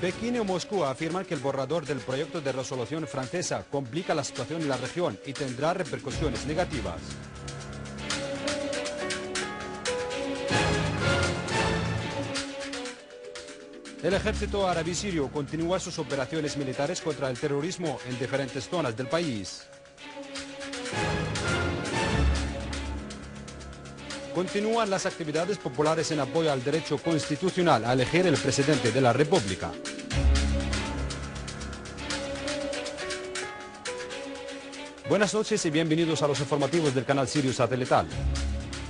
Pekín y Moscú afirman que el borrador del proyecto de resolución francesa complica la situación en la región y tendrá repercusiones negativas. El ejército árabe sirio continúa sus operaciones militares contra el terrorismo en diferentes zonas del país. Continúan las actividades populares en apoyo al derecho constitucional a elegir el presidente de la República. Buenas noches y bienvenidos a los informativos del canal Sirius Satelital.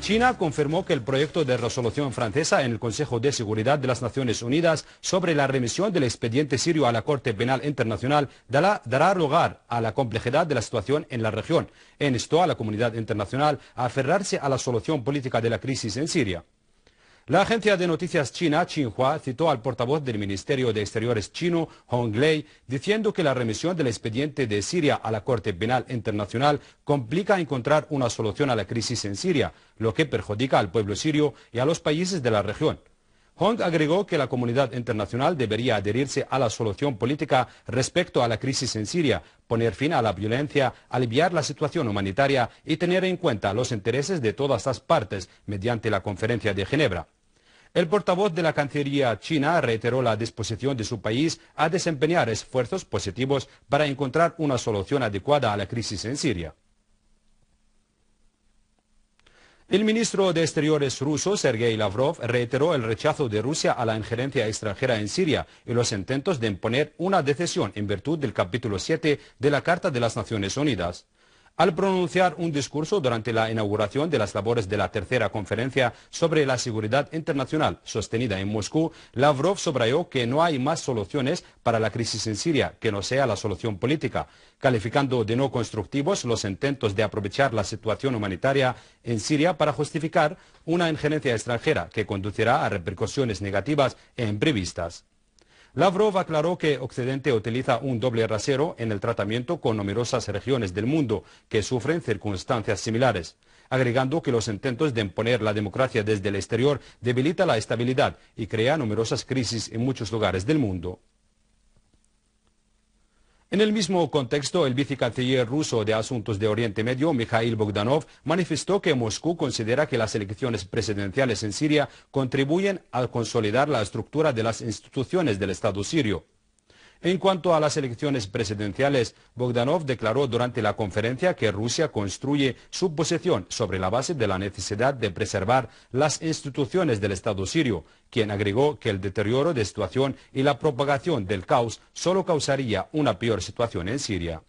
China confirmó que el proyecto de resolución francesa en el Consejo de Seguridad de las Naciones Unidas sobre la remisión del expediente sirio a la Corte Penal Internacional dará lugar a la complejidad de la situación en la región e instó a la comunidad internacional a aferrarse a la solución política de la crisis en Siria. La agencia de noticias china, Xinhua, citó al portavoz del Ministerio de Exteriores chino, Hong Lei, diciendo que la remisión del expediente de Siria a la Corte Penal Internacional complica encontrar una solución a la crisis en Siria, lo que perjudica al pueblo sirio y a los países de la región. Hong agregó que la comunidad internacional debería adherirse a la solución política respecto a la crisis en Siria, poner fin a la violencia, aliviar la situación humanitaria y tener en cuenta los intereses de todas las partes mediante la Conferencia de Ginebra. El portavoz de la Cancillería china reiteró la disposición de su país a desempeñar esfuerzos positivos para encontrar una solución adecuada a la crisis en Siria. El ministro de Exteriores ruso, Sergei Lavrov, reiteró el rechazo de Rusia a la injerencia extranjera en Siria y los intentos de imponer una decisión en virtud del capítulo 7 de la Carta de las Naciones Unidas. Al pronunciar un discurso durante la inauguración de las labores de la tercera conferencia sobre la seguridad internacional sostenida en Moscú, Lavrov subrayó que no hay más soluciones para la crisis en Siria que no sea la solución política, calificando de no constructivos los intentos de aprovechar la situación humanitaria en Siria para justificar una injerencia extranjera que conducirá a repercusiones negativas e imprevistas. Lavrov aclaró que Occidente utiliza un doble rasero en el tratamiento con numerosas regiones del mundo que sufren circunstancias similares, agregando que los intentos de imponer la democracia desde el exterior debilitan la estabilidad y crea numerosas crisis en muchos lugares del mundo. En el mismo contexto, el vicecanciller ruso de Asuntos de Oriente Medio, Mikhail Bogdanov, manifestó que Moscú considera que las elecciones presidenciales en Siria contribuyen a consolidar la estructura de las instituciones del Estado sirio. En cuanto a las elecciones presidenciales, Bogdanov declaró durante la conferencia que Rusia construye su posición sobre la base de la necesidad de preservar las instituciones del Estado sirio, quien agregó que el deterioro de situación y la propagación del caos solo causaría una peor situación en Siria.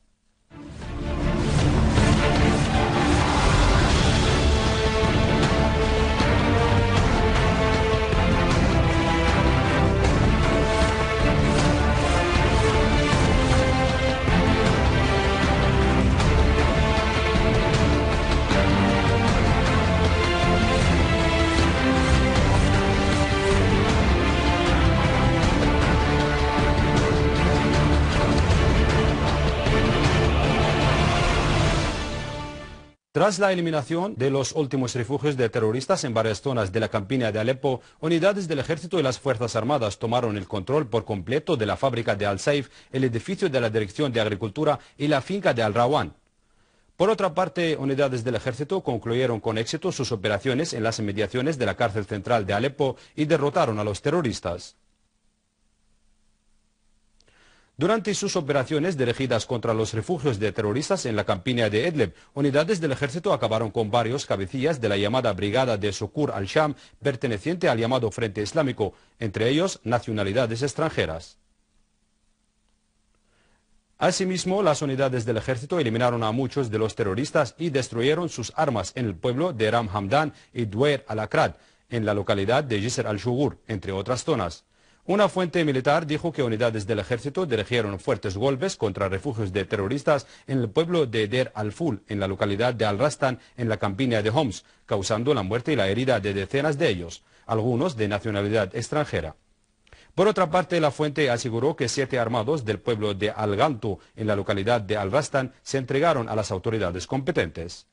Tras la eliminación de los últimos refugios de terroristas en varias zonas de la campiña de Alepo, unidades del ejército y las Fuerzas Armadas tomaron el control por completo de la fábrica de Al-Saif, el edificio de la Dirección de Agricultura y la finca de Al-Rawan. Por otra parte, unidades del ejército concluyeron con éxito sus operaciones en las inmediaciones de la cárcel central de Alepo y derrotaron a los terroristas. Durante sus operaciones dirigidas contra los refugios de terroristas en la campiña de Idlib, unidades del ejército acabaron con varios cabecillas de la llamada Brigada de Sukur al-Sham, perteneciente al llamado Frente Islámico, entre ellos nacionalidades extranjeras. Asimismo, las unidades del ejército eliminaron a muchos de los terroristas y destruyeron sus armas en el pueblo de Ram Hamdan y Dweir al-Akrad, en la localidad de Jisr al-Shugur, entre otras zonas. Una fuente militar dijo que unidades del ejército dirigieron fuertes golpes contra refugios de terroristas en el pueblo de Der al-Ful, en la localidad de Al-Rastan, en la campiña de Homs, causando la muerte y la herida de decenas de ellos, algunos de nacionalidad extranjera. Por otra parte, la fuente aseguró que 7 armados del pueblo de Al-Gantu, en la localidad de Al-Rastan, se entregaron a las autoridades competentes.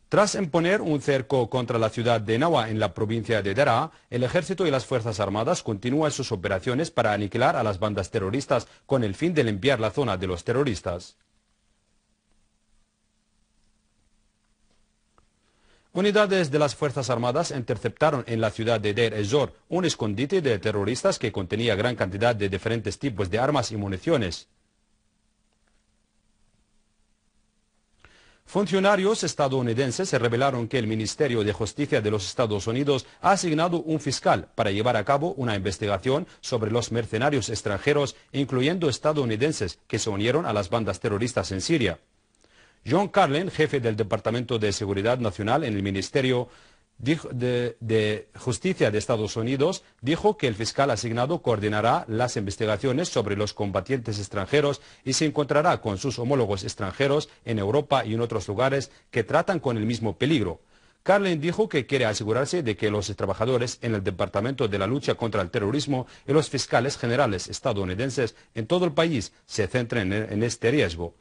Tras imponer un cerco contra la ciudad de Nawa en la provincia de Daraa, el ejército y las fuerzas armadas continúan sus operaciones para aniquilar a las bandas terroristas con el fin de limpiar la zona de los terroristas. Unidades de las Fuerzas Armadas interceptaron en la ciudad de Deir ez-Zor un escondite de terroristas que contenía gran cantidad de diferentes tipos de armas y municiones. Funcionarios estadounidenses revelaron que el Ministerio de Justicia de los Estados Unidos ha asignado un fiscal para llevar a cabo una investigación sobre los mercenarios extranjeros, incluyendo estadounidenses, que se unieron a las bandas terroristas en Siria. John Carlin, jefe del Departamento de Seguridad Nacional en el Ministerio de Justicia de Estados Unidos, dijo que el fiscal asignado coordinará las investigaciones sobre los combatientes extranjeros y se encontrará con sus homólogos extranjeros en Europa y en otros lugares que tratan con el mismo peligro. Carlin dijo que quiere asegurarse de que los trabajadores en el Departamento de la Lucha contra el Terrorismo y los fiscales generales estadounidenses en todo el país se centren en este riesgo.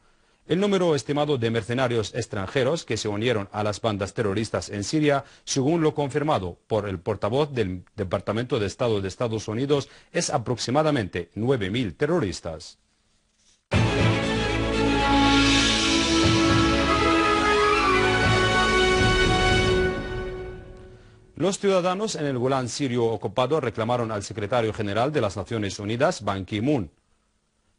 El número estimado de mercenarios extranjeros que se unieron a las bandas terroristas en Siria, según lo confirmado por el portavoz del Departamento de Estado de Estados Unidos, es aproximadamente 9.000 terroristas. Los ciudadanos en el Golán sirio ocupado reclamaron al secretario general de las Naciones Unidas, Ban Ki-moon,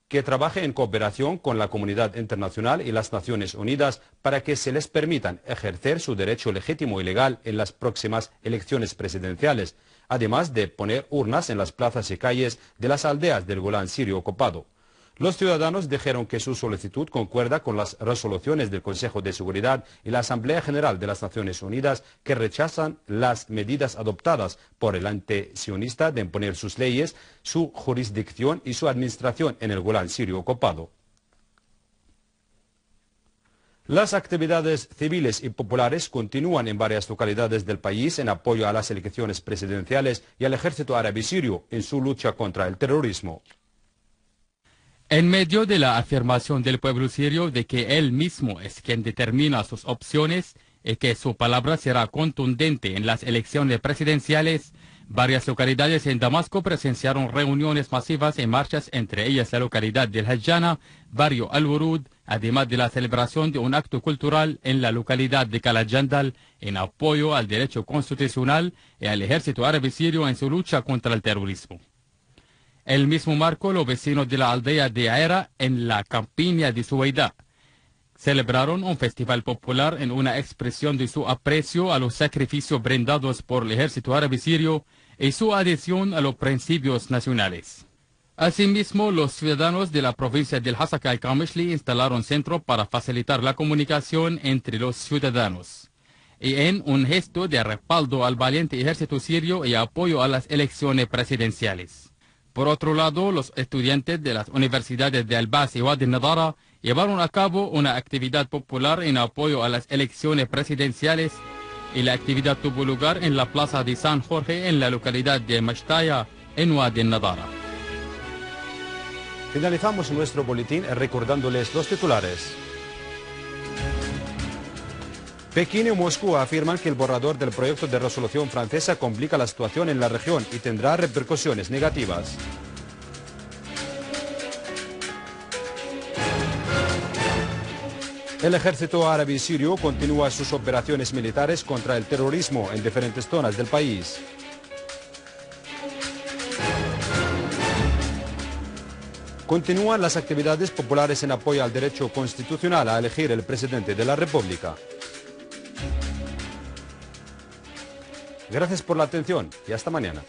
que trabaje en cooperación con la comunidad internacional y las Naciones Unidas para que se les permitan ejercer su derecho legítimo y legal en las próximas elecciones presidenciales, además de poner urnas en las plazas y calles de las aldeas del Golán sirio ocupado. Los ciudadanos dijeron que su solicitud concuerda con las resoluciones del Consejo de Seguridad y la Asamblea General de las Naciones Unidas, que rechazan las medidas adoptadas por el antisionista de imponer sus leyes, su jurisdicción y su administración en el Golán sirio ocupado. Las actividades civiles y populares continúan en varias localidades del país en apoyo a las elecciones presidenciales y al ejército árabe sirio en su lucha contra el terrorismo. En medio de la afirmación del pueblo sirio de que él mismo es quien determina sus opciones y que su palabra será contundente en las elecciones presidenciales, varias localidades en Damasco presenciaron reuniones masivas y marchas, entre ellas la localidad del Hajjana, barrio Al-Wurud, además de la celebración de un acto cultural en la localidad de Kalajandal en apoyo al derecho constitucional y al ejército árabe sirio en su lucha contra el terrorismo. El mismo marco, los vecinos de la aldea de Aera, en la campiña de Suwaida, celebraron un festival popular en una expresión de su aprecio a los sacrificios brindados por el ejército árabe sirio y su adhesión a los principios nacionales. Asimismo, los ciudadanos de la provincia del Hasaka y Kamishli instalaron centros para facilitar la comunicación entre los ciudadanos. Y en un gesto de respaldo al valiente ejército sirio y apoyo a las elecciones presidenciales. Por otro lado, los estudiantes de las universidades de Al-Bas y Wadi Nadara llevaron a cabo una actividad popular en apoyo a las elecciones presidenciales y la actividad tuvo lugar en la plaza de San Jorge en la localidad de Mashtaya, en Wadi Nadara. Finalizamos nuestro boletín recordándoles los titulares. Pekín y Moscú afirman que el borrador del proyecto de resolución francesa complica la situación en la región y tendrá repercusiones negativas. El ejército árabe sirio continúa sus operaciones militares contra el terrorismo en diferentes zonas del país. Continúan las actividades populares en apoyo al derecho constitucional a elegir el presidente de la República. Gracias por la atención y hasta mañana.